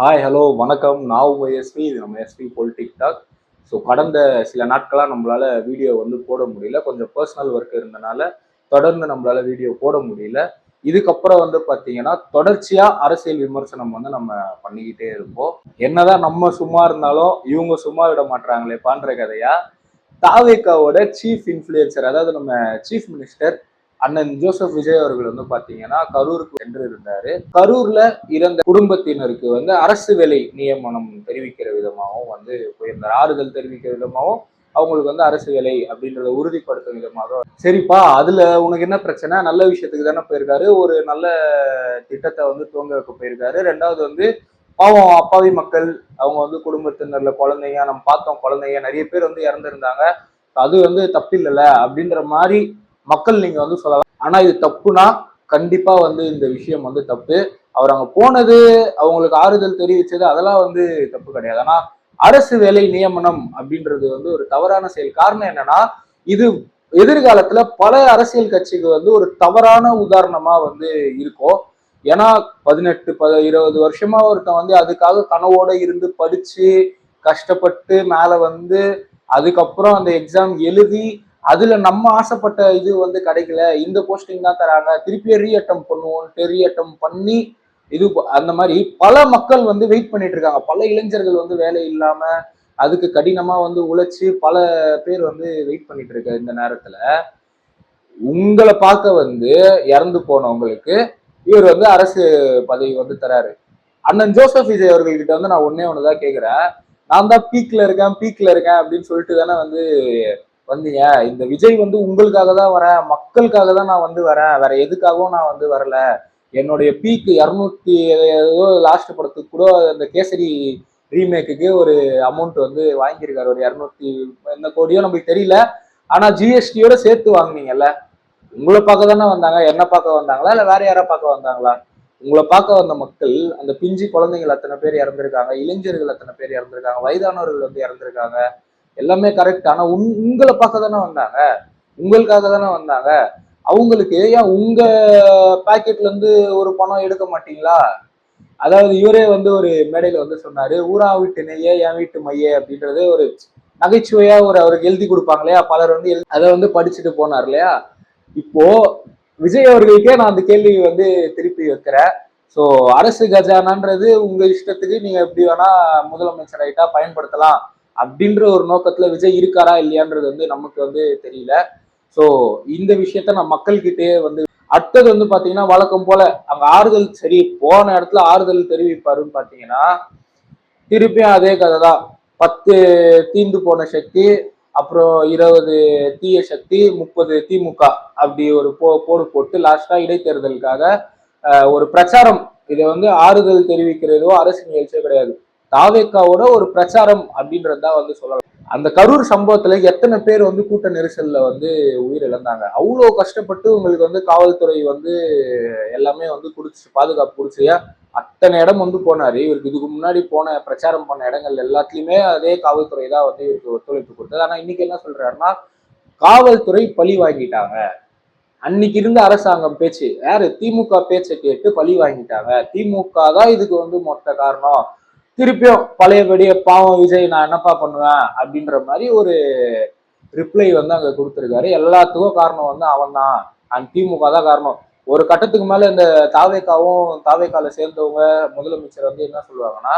Hi hello வணக்கம். நான் உங்கள் எஸ்பி. இது நம்ம எஸ்பி பொலிட்டிக் டாக். ஸோ கடந்த சில நாட்களாக நம்மளால வீடியோ போட முடியல. கொஞ்சம் பர்சனல் ஒர்க் இருந்தனால தொடர்ந்து நம்மளால வீடியோ போட முடியல. இதுக்கப்புறம் பார்த்தீங்கன்னா தொடர்ச்சியாக அரசியல் விமர்சனம் நம்ம பண்ணிக்கிட்டே இருப்போம். என்னதான் நம்ம சும்மா இருந்தாலும் இவங்க சும்மா விட மாட்டாங்களே பான்ற கதையா தாவேக்காவோட சீஃப் இன்ஃபுளுசர், அதாவது நம்ம சீஃப் மினிஸ்டர் அண்ணன் ஜோசப் விஜய் அவர்கள் பாத்தீங்கன்னா கரூருக்கு சென்று இருந்தாரு. கரூர்ல இறந்த குடும்பத்தினருக்கு அரசு வேலை நியமனம் தெரிவிக்கிற விதமாகவும் போயிருந்தார். ஆறுதல் தெரிவிக்கிற விதமாகவும் அவங்களுக்கு அரசு வேலை அப்படின்றத உறுதிப்படுத்தும் விதமாக. சரிப்பா, அதுல உனக்கு என்ன பிரச்சனை? நல்ல விஷயத்துக்கு தானே போயிருக்காரு. ஒரு நல்ல திட்டத்தை துவங்க வைக்க போயிருக்காரு. ரெண்டாவது பாவம் அப்பாவி மக்கள், அவங்க குடும்பத்தினர்ல குழந்தைங்க, நம்ம பார்த்தோம் குழந்தைங்க நிறைய பேர் இறந்திருந்தாங்க. அது தப்பில்லைல்ல அப்படின்ற மாதிரி மக்கள் நீங்க சொல்லலாம். ஆனா இது தப்புனா கண்டிப்பா இந்த விஷயம் தப்பு. அவர் அங்க போனது, அவங்களுக்கு ஆறுதல் தெரிவிச்சது, அதெல்லாம் தப்பு கிடையாது. ஆனா அரசு வேலை நியமனம் அப்படின்றது ஒரு தவறான செயல். காரணம் என்னன்னா, இது எதிர்காலத்துல பல அரசியல் கட்சிக்கு ஒரு தவறான உதாரணமா இருக்கும். ஏன்னா 18 20 வருஷமா ஒருத்தன் அதுக்காக கனவோட இருந்து படிச்சு கஷ்டப்பட்டு மேல அதுக்கப்புறம் அந்த எக்ஸாம் எழுதி அதுல நம்ம ஆசைப்பட்ட இது கிடைக்கல, இந்த போஸ்டிங் தான் தராங்க, திருப்பி ரீஅட்டம் பண்ணுவோம், ரீஅட்டம் பண்ணி இது அந்த மாதிரி பல மக்கள் வெயிட் பண்ணிட்டு இருக்காங்க. பல இளைஞர்கள் வேலை இல்லாம அதுக்கு கடினமா உழைச்சு பல பேர் வெயிட் பண்ணிட்டு இருக்க இந்த நேரத்துல உங்களை பார்க்க இறந்து போனவங்களுக்கு இவர் அரசு பதவி தராரு. அண்ணன் ஜோசப் விஜய் அவர்கள்கிட்ட நான் ஒண்ணுதான் கேக்குறேன். நான் தான் பீக்ல இருக்கேன் அப்படின்னு சொல்லிட்டு தானே வந்தீங்க. இந்த விஜய் உங்களுக்காக தான் வரேன், மக்களுக்காக தான் நான் வரேன், வேற எதுக்காகவும் நான் வரல. என்னுடைய பீக் 200 லாஸ்ட் படத்துக்கு கூட அந்த கேசரி ரீமேக்கு ஒரு அமௌண்ட் வாங்கியிருக்காரு. ஒரு 200 என்ன கோடியோ நமக்கு தெரியல. ஆனா ஜிஎஸ்டியோட சேர்த்து வாங்கினீங்கல்ல. உங்களை பார்க்க தானே வந்தாங்க, என்ன பார்க்க வந்தாங்களா இல்ல வேற யாரா பார்க்க வந்தாங்களா? உங்களை பார்க்க வந்த மக்கள், அந்த பிஞ்சு குழந்தைகள் அத்தனை பேர் இறந்திருக்காங்க, இளைஞர்கள் அத்தனை பேர் இறந்திருக்காங்க, வயதானவர்கள் இறந்திருக்காங்க. எல்லாமே கரெக்ட். ஆனா உங்களை பார்க்க தானே வந்தாங்க, உங்களுக்காக தானே வந்தாங்க. அவங்களுக்கு ஏன் உங்க பாக்கெட்ல இருந்து ஒரு பணம் எடுக்க மாட்டீங்களா? அதாவது இவரே ஒரு மேடையில சொன்னாரு, ஊரா வீட்டு நெய்ய என் வீட்டு மைய அப்படின்றது ஒரு நகைச்சுவையா அவருக்கு எழுதி கொடுப்பாங்க இல்லையா, பலர் அதை படிச்சுட்டு போனார் இல்லையா. இப்போ விஜய் அவர்களுக்கே நான் அந்த கேள்வி திருப்பி வைக்கிறேன். சோ அரசு கஜானான்றது உங்க இஷ்டத்துக்கு நீங்க எப்படி வேணா முதலமைச்சர் ஆயிட்டா பயன்படுத்தலாம் அப்படின்ற ஒரு நோக்கத்துல விஜய் இருக்காரா இல்லையான்றது நமக்கு தெரியல. சோ இந்த விஷயத்த நான் மக்கள்கிட்டயே அடுத்தது பாத்தீங்கன்னா வழக்கம் போல அங்க ஆறுதல், சரி போன இடத்துல ஆறுதல் தெரிவிப்பாருன்னு பாத்தீங்கன்னா திருப்பியும் அதே கதை தான். 10 தீந்து போன சக்தி, அப்புறம் 20 தீய சக்தி, 30 திமுக, அப்படி ஒரு போடு போட்டு லாஸ்டா இடைத்தேர்தலுக்காக ஒரு பிரச்சாரம். இதை ஆறுதல் தெரிவிக்கிறதோ அரசு நிகழ்ச்சியோ கிடையாது, தாவேக்காவோட ஒரு பிரச்சாரம் அப்படின்றதுதான் சொல்லலாம். அந்த கரூர் சம்பவத்துல எத்தனை பேர் கூட்ட நெரிசல்ல உயிரிழந்தாங்க. அவ்வளவு கஷ்டப்பட்டு உங்களுக்கு காவல்துறை எல்லாமே குடிச்சு பாதுகாப்பு குடிச்சு அத்தனை இடம் போனாரு. இவருக்கு இதுக்கு முன்னாடி போன பிரச்சாரம் பண்ண இடங்கள் எல்லாத்துலயுமே அதே காவல்துறை தான் இவருக்கு ஒத்துழைப்பு கொடுத்தது. ஆனா இன்னைக்கு என்ன சொல்றாருன்னா, காவல்துறை பழி வாங்கிட்டாங்க. அன்னைக்கு இருந்த அரசாங்கம் பேச்சு யாரு, திமுக பேச்சை கேட்டு பழி வாங்கிட்டாங்க, திமுக தான் இதுக்கு மொத்த காரணம். திருப்பியும் பழையபடியே பாவம் விஜய் நான் என்னப்பா பண்ணுவேன் அப்படின்ற மாதிரி ஒரு ரிப்ளை அங்க கொடுத்திருக்காரு. எல்லாத்துக்கும் காரணம் அவன் தான், அண்ட் திமுக தான் காரணம். ஒரு கட்டத்துக்கு மேல இந்த தாவேக்கால சேர்ந்தவங்க முதலமைச்சர் என்ன சொல்லுவாங்கன்னா,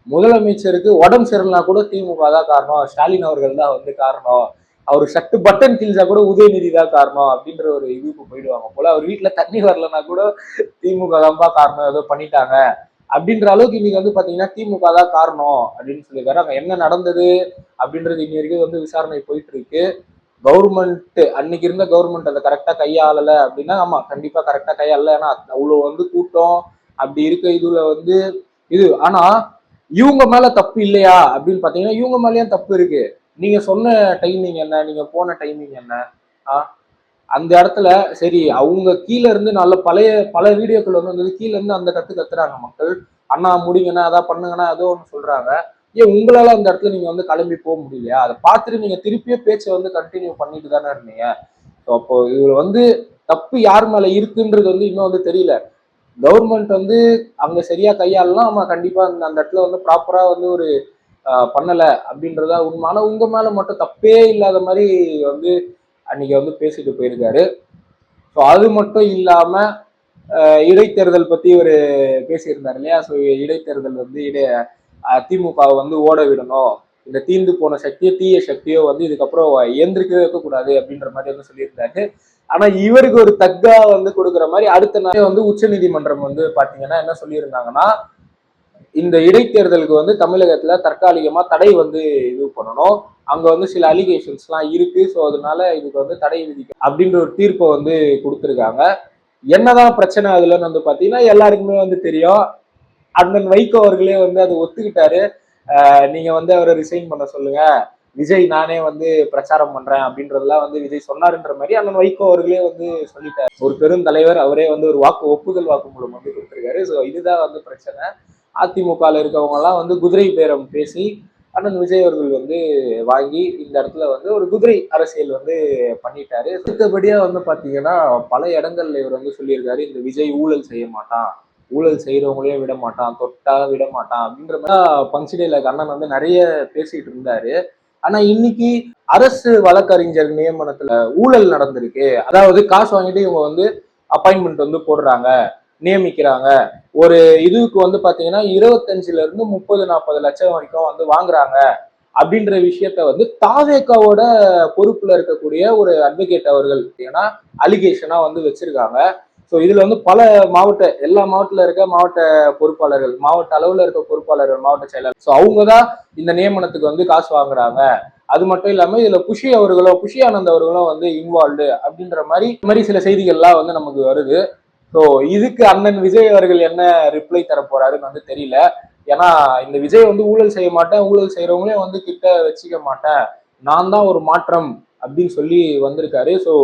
முதலமைச்சருக்கு உடம்பு சரியில்லைனா கூட திமுக தான் காரணம், ஸ்டாலின் அவர்கள் தான் காரணம், அவர் ஷர்ட் பட்டன் கிழிச்சா கூட உதயநிதி தான் காரணம் அப்படின்ற ஒரு இதுக்கு போயிடுவாங்க போல. அவர் வீட்டுல தண்ணி வரலன்னா கூட திமுக தான்ப்பா காரணம், ஏதோ பண்ணிட்டாங்க அப்படின்ற அளவுக்கு இன்னைக்கு பாத்தீங்கன்னா திமுக தான் காரணம் அப்படின்னு சொல்லியிருக்காரு. அங்க என்ன நடந்தது அப்படின்றது இன்னி வரைக்கும் விசாரணை போயிட்டு இருக்கு. கவர்மெண்ட் அன்னைக்கு இருந்த கவர்மெண்ட் அதை கரெக்டா கையாளல அப்படின்னா, ஆமா கண்டிப்பா கரெக்டா கையாளல. ஏன்னா அவ்வளவு கூட்டம் அப்படி இருக்க இதுல இது. ஆனா இவங்க மேல தப்பு இல்லையா அப்படின்னு பாத்தீங்கன்னா இவங்க மேலயும் தப்பு இருக்கு. நீங்க சொன்ன டைமிங் என்ன, நீங்க போன டைமிங் என்ன? அந்த இடத்துல சரி, அவங்க கீழே இருந்து நல்ல பல வீடியோக்கள் கீழே இருந்து அந்த கத்துறாங்க மக்கள். அண்ணா முடிங்கண்ணா, அதான் பண்ணுங்கன்னா ஏதோ ஒன்று சொல்றாங்க. ஏன் உங்களால அந்த இடத்துல நீங்க கிளம்பி போக முடியலையா? அதை பார்த்துட்டு நீங்க திருப்பியும் பேச்சை கண்டினியூ பண்ணிட்டு தானே இருந்தீங்க. அப்போ இவர் தப்பு யார் மேல இருக்குன்றது இன்னும் தெரியல. கவர்மெண்ட் வந்து அங்க சரியா கையாளலாம், ஆமா கண்டிப்பா அந்த இடத்துல வந்து ப்ராப்பரா வந்து ஒரு பண்ணல அப்படின்றதா உண்மை. ஆனா உங்க மேல மட்டும் தப்பே இல்லாத மாதிரி வந்து அன்னைக்கு வந்து பேசிட்டு போயிருக்காரு. ஸோ அது மட்டும் இல்லாம இடைத்தேர்தல் பத்தி ஒரு பேசியிருந்தார் இல்லையா? ஸோ இடைத்தேர்தல் வந்து திமுகவை வந்து ஓட விடணும், இந்த தீந்து போன சக்தியோ தீய சக்தியோ வந்து இதுக்கப்புறம் இயந்திரிக்கவே இருக்கக்கூடாது அப்படின்ற மாதிரி வந்து சொல்லியிருந்தாரு. ஆனா இவருக்கு ஒரு தக்கா வந்து கொடுக்குற மாதிரி அடுத்த நாள் வந்து உச்ச நீதிமன்றம் வந்து பாத்தீங்கன்னா என்ன சொல்லியிருந்தாங்கன்னா, இந்த இடைத்தேர்தலுக்கு வந்து தமிழகத்துல தற்காலிகமா தடை வந்து இது பண்ணணும், அங்க வந்து சில அலிகேஷன்ஸ் எல்லாம் இருக்கு, ஸோ அதனால இதுக்கு வந்து தடை விதிக்க அப்படின்ற ஒரு தீர்ப்பை வந்து கொடுத்துருக்காங்க. என்னதான் பிரச்சனை அதுலன்னு வந்து பாத்தீங்கன்னா எல்லாருக்குமே வந்து தெரியும். அண்ணன் வைகோ அவர்களே வந்து அதை ஒத்துக்கிட்டாரு. நீங்க வந்து அவரை ரிசைன் பண்ண சொல்லுங்க, விஜய் நானே வந்து பிரச்சாரம் பண்றேன் அப்படின்றதெல்லாம் வந்து விஜய் சொன்னாருன்ற மாதிரி அண்ணன் வைகோ அவர்களே வந்து சொல்லிட்டாரு. ஒரு பெருந்தலைவர் அவரே வந்து ஒரு ஒப்புதல் வாக்குமூலம் வந்து கொடுத்திருக்காரு. ஸோ இதுதான் வந்து பிரச்சனை. அதிமுகல இருக்கவங்க எல்லாம் வந்து குதிரை பேரம் பேசி அண்ணன் விஜய் அவர்கள் வந்து வாங்கி இந்த இடத்துல வந்து ஒரு குதிரை அரசியல் வந்து பண்ணிட்டாரு. அடுத்தபடியா வந்து பாத்தீங்கன்னா பல இடங்கள்ல இவர் வந்து சொல்லியிருக்காரு, இந்த விஜய் ஊழல் செய்ய மாட்டான், ஊழல் செய்யறவங்களையும் விட மாட்டான், தொட்டா விட மாட்டான் அப்படின்ற மாதிரி பஞ்சுடேல கண்ணன் வந்து நிறைய பேசிட்டு இருந்தாரு. ஆனா இன்னைக்கு அரசு வழக்கறிஞர் நியமனத்துல ஊழல் நடந்திருக்கு, அதாவது காசு வாங்கிட்டு இவங்க வந்து அப்பாயின்மெண்ட் வந்து போடுறாங்க, நியமிக்கிறாங்க. ஒரு இதுக்கு வந்து பாத்தீங்கன்னா 25 to 30-40 லட்சம் வரைக்கும் வந்து வாங்குறாங்க அப்படின்ற விஷயத்த வந்து தாவேக்காவோட பொறுப்புல இருக்கக்கூடிய ஒரு அட்வொகேட் அவர்கள் ஏன்னா அலிகேஷனா வந்து வச்சிருக்காங்க. ஸோ இதுல வந்து பல எல்லா மாவட்டத்துல இருக்க மாவட்ட பொறுப்பாளர்கள், மாவட்ட அளவுல இருக்க பொறுப்பாளர்கள், மாவட்ட செயலாளர், ஸோ அவங்கதான் இந்த நியமனத்துக்கு வந்து காசு வாங்குறாங்க. அது மட்டும் இல்லாம இதுல புஷி ஆனந்த் அவர்களும் வந்து இன்வால்வ்டு அப்படின்ற மாதிரி சில செய்திகள்லாம் வந்து நமக்கு வருது. ஸோ இதுக்கு அண்ணன் விஜய் அவர்கள் என்ன ரிப்ளை தர போறாருன்னு வந்து தெரியல. ஏன்னா இந்த விஜய் வந்து ஊழல் செய்ய மாட்டேன், ஊழல் செய்யறவங்களையும் வந்து கிட்ட வச்சுக்க மாட்டேன், நான் தான் ஒரு மாற்றம் அப்படின்னு சொல்லி வந்திருக்காரு. ஸோ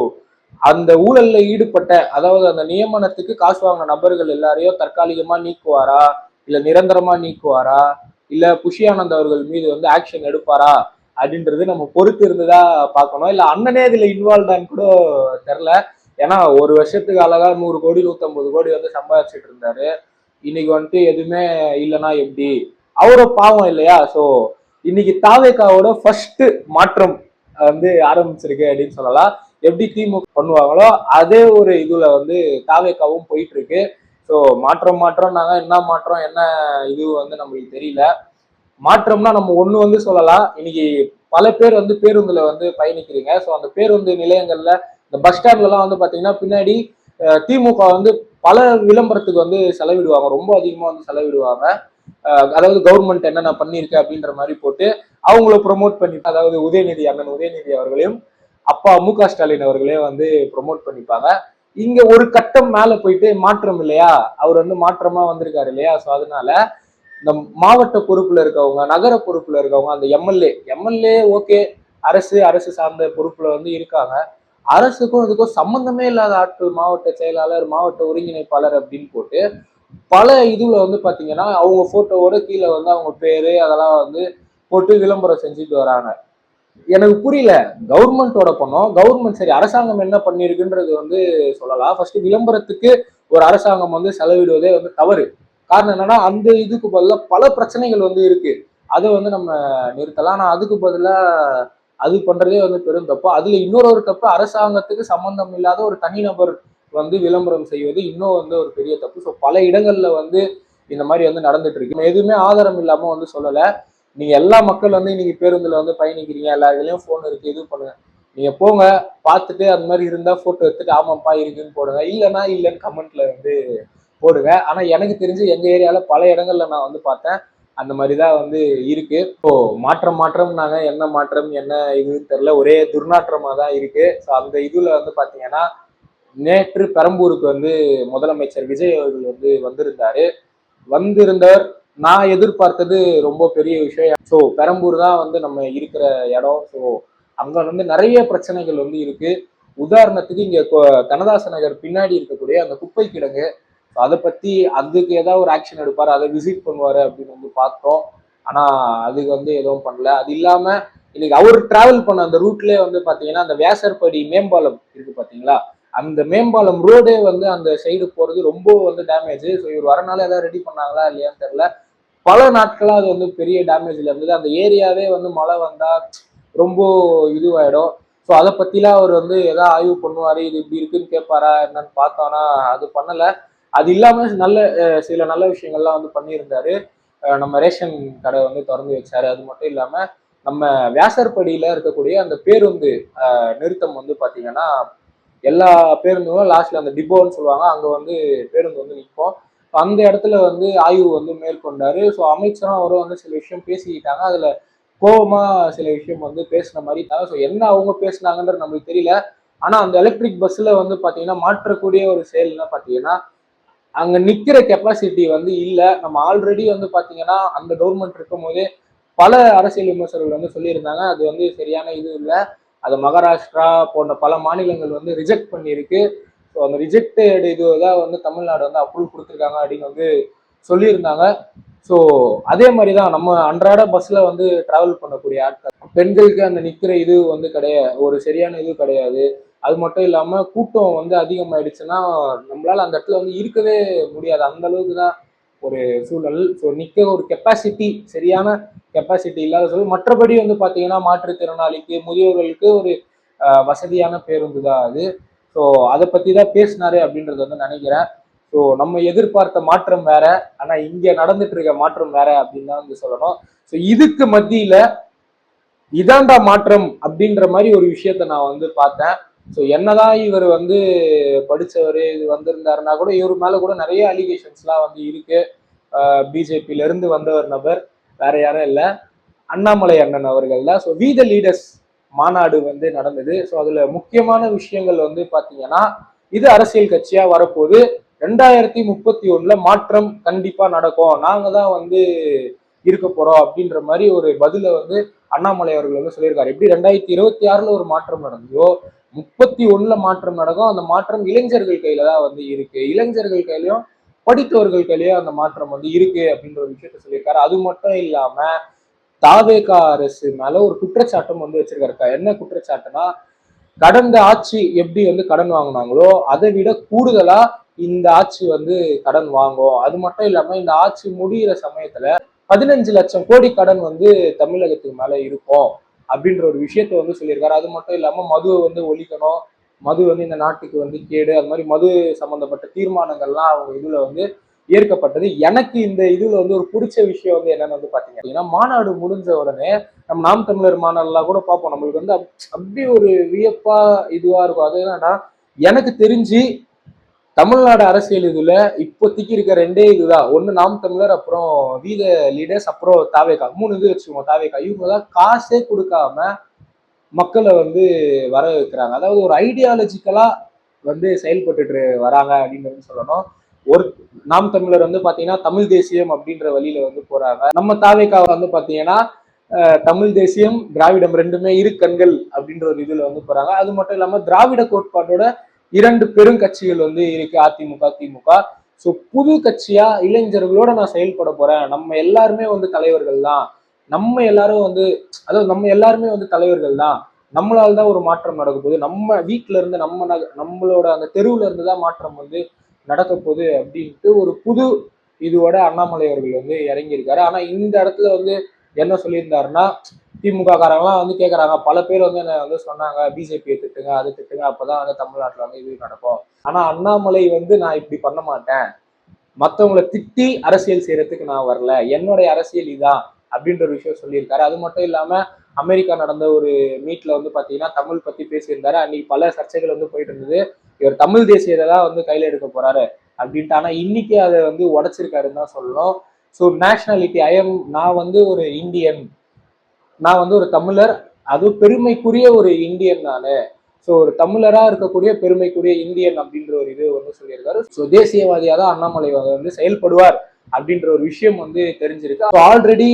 அந்த ஊழல்ல ஈடுபட்ட, அதாவது அந்த நியமனத்துக்கு காசு வாங்கின நபர்கள் எல்லாரையும் தற்காலிகமா நீக்குவாரா, இல்ல நிரந்தரமா நீக்குவாரா, இல்ல புஷி ஆனந்த் அவர்கள் மீது வந்து ஆக்ஷன் எடுப்பாரா அப்படின்றது நம்ம பொறுத்து இருந்துதான் பார்க்கணும். இல்ல அண்ணனே இதுல இன்வால்வ்டான்னு கூட தெரியல. ஏன்னா ஒரு வருஷத்துக்கு அழகா 100 கோடி 150 கோடி வந்து சம்பாதிச்சுட்டு இருந்தாரு. இன்னைக்கு வந்துட்டு எதுவுமே இல்லைன்னா எப்படி, அவரை பாவம் இல்லையா? ஸோ இன்னைக்கு தாவேக்காவோட ஃபர்ஸ்ட் மாற்றம் வந்து ஆரம்பிச்சிருக்கு அப்படின்னு சொல்லலாம். எப்படி திமுக பண்ணுவாங்களோ அதே ஒரு இதுல வந்து தாவேக்காவும் போயிட்டு இருக்கு. ஸோ மாற்றம் நாங்க என்ன மாற்றம் என்ன இது வந்து நம்மளுக்கு தெரியல. மாற்றம்னா நம்ம ஒண்ணு வந்து சொல்லலாம், இன்னைக்கு பல பேர் வந்து பேருந்துல வந்து பயணிக்கிறீங்க. ஸோ அந்த பேருந்து நிலையங்கள்ல இந்த பஸ் ஸ்டாண்ட்ல எல்லாம் வந்து பாத்தீங்கன்னா பின்னாடி திமுக வந்து பல விளம்பரத்துக்கு வந்து செலவிடுவாங்க, ரொம்ப அதிகமா வந்து செலவிடுவாங்க. அதாவது கவர்மெண்ட் என்னென்ன பண்ணிருக்கு அப்படின்ற மாதிரி போட்டு அவங்கள ப்ரொமோட் பண்ணி, அதாவது அண்ணன் உதயநிதி அவர்களையும் அப்பா மு.க. ஸ்டாலின் அவர்களே வந்து ப்ரொமோட் பண்ணிப்பாங்க. இங்க ஒரு கட்டம் மேல போயிட்டு மாற்றம் இல்லையா, அவர் வந்து மாற்றமா வந்திருக்காரு இல்லையா? ஸோ அதனால இந்த மாவட்ட பொறுப்புல இருக்கவங்க, நகர பொறுப்புல இருக்கவங்க, அந்த எம்எல்ஏ ஓகே, அரசு சார்ந்த பொறுப்புல வந்து இருக்காங்க. அரசுக்கும் இதுக்கும் சம்பந்தமே இல்லாத ஆட்கள், மாவட்ட செயலாளர், மாவட்ட ஒருங்கிணைப்பாளர் அப்படின்னு போட்டு பல இதுல வந்து பாத்தீங்கன்னா அவங்க போட்டோவோட கீழே வந்து அவங்க பேரு அதெல்லாம் வந்து போட்டு விளம்பரம் செஞ்சுட்டு வராங்க. எனக்கு புரியல, கவர்மெண்டோட பணம், கவர்மெண்ட் சரி அரசாங்கம் என்ன பண்ணிருக்குன்றது வந்து சொல்லலாம். ஃபர்ஸ்ட் விளம்பரத்துக்கு ஒரு அரசாங்கம் வந்து செலவிடுவதே வந்து தவறு. காரணம் என்னன்னா அந்த இதுக்கு பதிலாக பல பிரச்சனைகள் வந்து இருக்கு, அதை வந்து நம்ம நிறுத்தலாம். ஆனா அதுக்கு பதிலா அது பண்றதே வந்து பெரும் தப்பு. அதுல இன்னொரு தப்பு, அரசாங்கத்துக்கு சம்பந்தம் இல்லாத ஒரு தனிநபர் வந்து விளம்பரம் செய்வது இன்னும் வந்து ஒரு பெரிய தப்பு. ஸோ பல இடங்கள்ல வந்து இந்த மாதிரி வந்து நடந்துட்டு இருக்கு. எதுவுமே ஆதாரம் இல்லாம வந்து சொல்லல. நீங்க எல்லா மக்கள் வந்து இன்னைக்கு பேருந்துல வந்து பயணிக்கிறீங்க, எல்லா இதுலயும் போன் இருக்கு, இது பண்ணுங்க, நீங்க போங்க, பார்த்துட்டு அந்த மாதிரி இருந்தா போட்டோ எடுத்துட்டு ஆமாப்பா இருக்குன்னு போடுங்க, இல்லைன்னா இல்லைன்னு கமெண்ட்ல வந்து போடுங்க. ஆனா எனக்கு தெரிஞ்சு எங்க ஏரியால பல இடங்கள்ல நான் வந்து பார்த்தேன், அந்த மாதிரிதான் வந்து இருக்கு. இப்போ மாற்றம்னாங்க, என்ன மாற்றம் என்ன இதுன்னு தெரியல, ஒரே துர்நாற்றமா தான் இருக்கு. ஸோ அந்த இதுல வந்து பாத்தீங்கன்னா நேற்று பெரம்பூருக்கு வந்து முதலமைச்சர் விஜய் அவர்கள் வந்து வந்திருந்தவர். நான் எதிர்பார்த்தது ரொம்ப பெரிய விஷயம். ஸோ பெரம்பூர் தான் வந்து நம்ம இருக்கிற இடம். ஸோ அங்க வந்து நிறைய பிரச்சனைகள் வந்து இருக்கு. உதாரணத்துக்கு இங்க கனதாச நகர் பின்னாடி இருக்கக்கூடிய அந்த குப்பை கிடங்கு, அதை பத்தி அதுக்கு ஏதாவது ஒரு ஆக்ஷன் எடுப்பாரு, அதை விசிட் பண்ணுவாரு அப்படின்னு வந்து பார்த்தோம். ஆனா அதுக்கு வந்து எதுவும் பண்ணல. அது இல்லாம இன்னைக்கு அவர் டிராவல் பண்ண அந்த ரூட்லயே வந்து பாத்தீங்கன்னா அந்த வேசர்படி மேம்பாலம் இருக்கு பாத்தீங்களா, அந்த மேம்பாலம் ரோடே வந்து அந்த சைடு போறது ரொம்ப வந்து டேமேஜ். ஸோ இவர் வரனால ஏதாவது ரெடி பண்ணாங்களா இல்லையான்னு தெரியல. பல நாட்களா அது வந்து பெரிய டேமேஜ்ல இருந்தது. அந்த ஏரியாவே வந்து மழை வந்தா ரொம்ப இதுவாயிடும். ஸோ அதை பத்திலாம் அவர் வந்து ஏதாவது ஆய்வு பண்ணுவாரு, இது இப்படி இருக்குன்னு கேட்பாரா என்னன்னு பார்த்தோம்னா அது பண்ணல. அது இல்லாம சில நல்ல விஷயங்கள்லாம் வந்து பண்ணியிருந்தாரு. நம்ம ரேஷன் கடை வந்து திறந்து வச்சாரு. அது மட்டும் இல்லாம நம்ம வியாசர்படியில இருக்கக்கூடிய அந்த பேருந்து நிறுத்தம் வந்து பாத்தீங்கன்னா எல்லா பேருந்தும் லாஸ்ட்ல அந்த டிப்போன்னு சொல்லுவாங்க, அங்க வந்து பேருந்து வந்து நிற்கும். அந்த இடத்துல வந்து ஆய்வு வந்து மேற்கொண்டாரு. ஸோ அமைச்சரும் அவரும் வந்து சில விஷயம் பேசிக்கிட்டாங்க. அதுல கோபமா சில விஷயம் வந்து பேசின மாதிரி. ஸோ என்ன அவங்க பேசினாங்கன்றது நம்மளுக்கு தெரியல. ஆனா அந்த எலக்ட்ரிக் பஸ்ல வந்து பாத்தீங்கன்னா மாற்றக்கூடிய ஒரு செயல்னா பாத்தீங்கன்னா அங்க நிக்கிற கெப்பாசிட்டி வந்து இல்ல. நம்ம ஆல்ரெடி வந்து பாத்தீங்கன்னா அந்த கவர்மெண்ட் இருக்கும் போதே பல அரசியல் விமர்சகர்கள் வந்து சொல்லியிருந்தாங்க, அது வந்து சரியான இது இல்லை. அதை மகாராஷ்டிரா போன்ற பல மாநிலங்கள் வந்து ரிஜெக்ட் பண்ணியிருக்கு. ஸோ அந்த ரிஜெக்டட் இதுதான் வந்து தமிழ்நாடு வந்து அப்ரூவல் கொடுத்துருக்காங்க அப்படின்னு வந்து சொல்லியிருந்தாங்க. ஸோ அதே மாதிரி தான் நம்ம அன்றாட பஸ்ல வந்து டிராவல் பண்ணக்கூடிய ஆட்கள் பெண்களுக்கு அந்த நிக்கிற இது வந்து கிடையாது, ஒரு சரியான இது கிடையாது. அது மட்டும் இல்லாம கூட்டம் வந்து அதிகமாயிடுச்சுன்னா நம்மளால அந்த இடத்துல வந்து இருக்கவே முடியாது. அந்த அளவுக்கு தான் ஒரு சூழல். ஸோ நிக்க ஒரு கெப்பாசிட்டி சரியான கெப்பாசிட்டி இல்லாத சூழல். மற்றபடி வந்து பாத்தீங்கன்னா மாற்றுத்திறனாளிக்கு முதியோர்களுக்கு ஒரு வசதியான பேருந்து தான் அது. ஸோ அதை பத்தி தான் பேசினாரு அப்படின்றது வந்து நினைக்கிறேன். ஸோ நம்ம எதிர்பார்த்த மாற்றம் வேற, ஆனா இங்க நடந்துட்டு இருக்க மாற்றம் வேற அப்படின்னு தான் வந்து சொல்லணும். ஸோ இதுக்கு மத்தியில இதாண்டா மாற்றம் அப்படின்ற மாதிரி ஒரு விஷயத்த நான் வந்து பார்த்தேன். ஸோ என்னதான் இவர் வந்து படிச்சவர் இது வந்திருந்தாருன்னா கூட இவர் மேல கூட நிறைய அலிகேஷன்ஸ்லாம் வந்து இருக்கு. பிஜேபியில இருந்து வந்தவர் நபர் வேற யாரும் இல்லை, அண்ணாமலை அண்ணன் அவர்கள் தான். ஸோ வி த லீடர்ஸ் மாநாடு வந்து நடந்தது. ஸோ அதுல முக்கியமான விஷயங்கள் வந்து பாத்தீங்கன்னா இது அரசியல் கட்சியா வரப்போது 2031 மாற்றம் கண்டிப்பா நடக்கும், நாங்க தான் வந்து இருக்க போறோம் அப்படின்ற மாதிரி ஒரு பதில வந்து அண்ணாமலை அவர்கள் வந்து சொல்லியிருக்காரு. எப்படி 2026 ஒரு மாற்றம் நடந்ததோ 31 மாற்றம் நடக்கும். அந்த மாற்றம் இளைஞர்கள் கையில தான் வந்து இருக்கு. இளைஞர்கள் கையிலயும் படித்தவர்கள் கையிலயும் அந்த மாற்றம் வந்து இருக்கு அப்படின்ற ஒரு விஷயத்த சொல்லியிருக்காரு. அது மட்டும் இல்லாம தாவேகா அரசு மேல ஒரு குற்றச்சாட்டும் வந்து வச்சிருக்காரு. என்ன குற்றச்சாட்டுனா கடந்த ஆட்சி எப்படி வந்து கடன் வாங்கினாங்களோ அதை விட கூடுதலா இந்த ஆட்சி வந்து கடன் வாங்கும். அது மட்டும் இல்லாம இந்த ஆட்சி முடிகிற சமயத்துல 15 லட்சம் கோடி கடன் வந்து தமிழகத்துக்கு மேல இருக்கும் அப்படின்ற ஒரு விஷயத்த வந்து சொல்லியிருக்காரு. அது மட்டும் இல்லாம மதுவை வந்து ஒழிக்கணும், மது வந்து இந்த நாட்டுக்கு வந்து கேடு, அது மாதிரி மது சம்பந்தப்பட்ட தீர்மானங்கள்லாம் அவங்க இதுல வந்து ஏற்கப்பட்டது. எனக்கு இந்த இதுல வந்து ஒரு பிடிச்ச விஷயம் வந்து என்னன்னு வந்து பாத்தீங்கன்னா மாநாடு முடிஞ்ச உடனே நம்ம நாம் தமிழர் மாநாடுலாம் கூட பார்ப்போம். நம்மளுக்கு வந்து அப்படி ஒரு வியப்பா இதுவா இருக்கும். அது என்னன்னா எனக்கு தெரிஞ்சு தமிழ்நாடு அரசியல் இதுல இப்போதைக்கு இருக்க ரெண்டே இதுதான். ஒண்ணு நாம் தமிழர், அப்புறம் வீத லீடர்ஸ், அப்புறம் தாவேகா. 3 இது வச்சுக்கோங்க. தாவேகா இவங்க தான் காசே கொடுக்காம மக்களை வந்து வர வைக்கிறாங்க. அதாவது ஒரு ஐடியாலஜிக்கலா வந்து செயல்பட்டு வராங்க அப்படின்னு சொல்லணும். ஒரு நாம் தமிழர் வந்து பாத்தீங்கன்னா தமிழ் தேசியம் அப்படின்ற வழியில வந்து போறாங்க. நம்ம தாவேகா வந்து பாத்தீங்கன்னா தமிழ் தேசியம் திராவிடம் ரெண்டுமே இரு கண்கள் அப்படின்ற ஒரு இதுல வந்து போறாங்க. அது மட்டும் இல்லாம திராவிட கோட்பாட்டோட 2 பெருங்கட்சிகள் வந்து இருக்கு, அதிமுக திமுக. ஸோ புது கட்சியா இளைஞர்களோட நான் செயல்பட போறேன், நம்ம எல்லாருமே வந்து தலைவர்கள் தான், நம்ம எல்லாரும் வந்து அதாவது நம்ம எல்லாருமே வந்து தலைவர்கள் தான், நம்மளால தான் ஒரு மாற்றம் நடக்க போகுது, நம்ம வீட்டுல இருந்து நம்மளோட அந்த தெருவுல இருந்து தான் மாற்றம் வந்து நடக்க போகுது அப்படின்ட்டு ஒரு புது இதோட அண்ணாமலை அவர்கள் வந்து இறங்கியிருக்காரு. ஆனா இந்த இடத்துல வந்து என்ன சொல்லியிருந்தாருன்னா திமுக காரங்களாம் வந்து கேட்கறாங்க, பல பேர் வந்து என்ன வந்து சொன்னாங்க பிஜேபியை திட்டுங்க அது திட்டுங்க அப்பதான் வந்து தமிழ்நாட்டுல வந்து இது நடக்கும். ஆனா அண்ணாமலை வந்து நான் இப்படி பண்ண மாட்டேன், மற்றவங்களை திட்டி அரசியல் செய்யறதுக்கு நான் வரல, என்னுடைய அரசியல் இதான் அப்படின்ற ஒரு விஷயம் சொல்லியிருக்காரு. அது மட்டும் இல்லாம அமெரிக்கா நடந்த ஒரு மீட்ல வந்து பாத்தீங்கன்னா தமிழ் பத்தி பேசியிருந்தாரு. அன்னைக்கு பல சர்ச்சைகள் வந்து போயிட்டு இருந்தது, இவர் தமிழ் தேசியத்தை தான் வந்து கையில எடுக்க போறாரு அப்படின்ட்டு. ஆனா இன்னைக்கு அதை வந்து உடைச்சிருக்காருன்னு தான் சொல்லணும். ஸோ நேஷனாலிட்டி நான் வந்து ஒரு இந்தியன், நான் வந்து ஒரு தமிழர், அது பெருமைக்குரிய ஒரு இந்தியன் நானு. ஸோ ஒரு தமிழரா இருக்கக்கூடிய பெருமைக்குரிய இந்தியன் அப்படின்ற ஒரு இது வந்து சொல்லியிருக்காரு. ஸோ தேசியவாதியா தான் அண்ணாமலை வந்து செயல்படுவார் அப்படின்ற ஒரு விஷயம் வந்து தெரிஞ்சிருக்கு. ஆல்ரெடி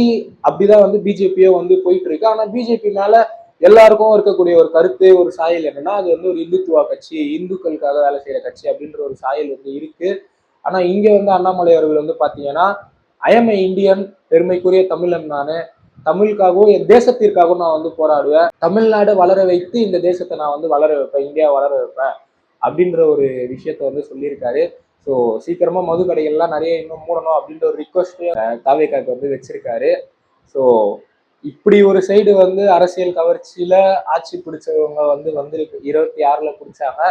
அப்படிதான் வந்து பிஜேபியோ வந்து போயிட்டு இருக்கு. ஆனா பிஜேபி மேல எல்லாருக்கும் இருக்கக்கூடிய ஒரு கருத்து ஒரு சாயல் என்னன்னா அது வந்து ஒரு இந்துத்துவா கட்சி, இந்துக்களுக்காக வேலை செய்யற கட்சி அப்படின்ற ஒரு சாயல் வந்து இருக்கு. ஆனா இங்க வந்து அண்ணாமலை அவர்கள் வந்து பாத்தீங்கன்னா ஐஎம் ஏ இந்தியன், பெருமைக்குரிய தமிழன் நானு, தமிழுக்காகவும் என் தேசத்திற்காகவும் நான் வந்து போராடுவேன், தமிழ்நாடு வளர வைத்து இந்த தேசத்தை நான் வந்து வளர வைப்பேன், இந்தியா வளர வைப்பேன் அப்படின்ற ஒரு விஷயத்த வந்து சொல்லியிருக்காரு. ஸோ சீக்கிரமா மது கடைகள்லாம் நிறைய இன்னும் மூடணும் அப்படின்ற ஒரு ரிக்வஸ்ட் தாவேகாக்கு வந்து வச்சிருக்காரு. ஸோ இப்படி ஒரு சைடு வந்து அரசியல் கவர்ச்சியில ஆட்சி பிடிச்சவங்க வந்து 26ல பிடிச்சாங்க.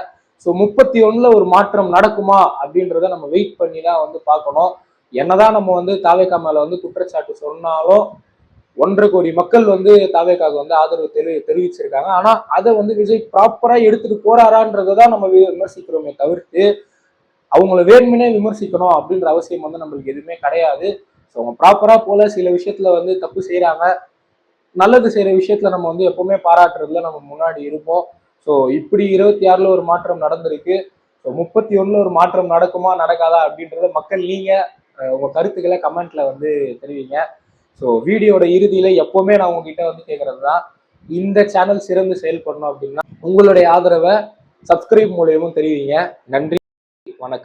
ஸோ 31ல ஒரு மாற்றம் நடக்குமா அப்படின்றத நம்ம வெயிட் பண்ணி தான் வந்து பார்க்கணும். என்னதான் நம்ம வந்து தாவேகா மேல வந்து குற்றச்சாட்டு சொன்னாலும் 1.5 கோடி மக்கள் வந்து தாவேகாவுக்கு வந்து ஆதரவு தெரிவிச்சிருக்காங்க. ஆனா அதை வந்து விஜய் ப்ராப்பரா எடுத்துட்டு போறாரான்றதை தான் நம்ம விமர்சிக்கிறோமே தவிர்த்து அவங்கள வேணும்னே விமர்சிக்கணும் அப்படின்ற அவசியம் வந்து நம்மளுக்கு எதுவுமே கிடையாது. ஸோ அவங்க ப்ராப்பரா போல சில விஷயத்துல வந்து தப்பு செய்யறாங்க. நல்லது செய்யற விஷயத்துல நம்ம வந்து எப்பவுமே பாராட்டுறதுல நம்ம முன்னாடி இருப்போம். ஸோ இப்படி 26ல ஒரு மாற்றம் நடந்திருக்கு. ஸோ 31ல ஒரு மாற்றம் நடக்குமா நடக்காதா அப்படின்றத மக்கள் நீங்க உங்க கருத்துக்களை கமெண்ட்ல வந்து தெரிவிங்க. ஸோ வீடியோட இறுதியில எப்பவுமே நான் உங்ககிட்ட வந்து கேட்கறது தான், இந்த சேனல் சிறந்து செயல்படணும் அப்படின்னா உங்களுடைய ஆதரவை சப்ஸ்கிரைப் மூலியமும் தெரிவிங்க. நன்றி.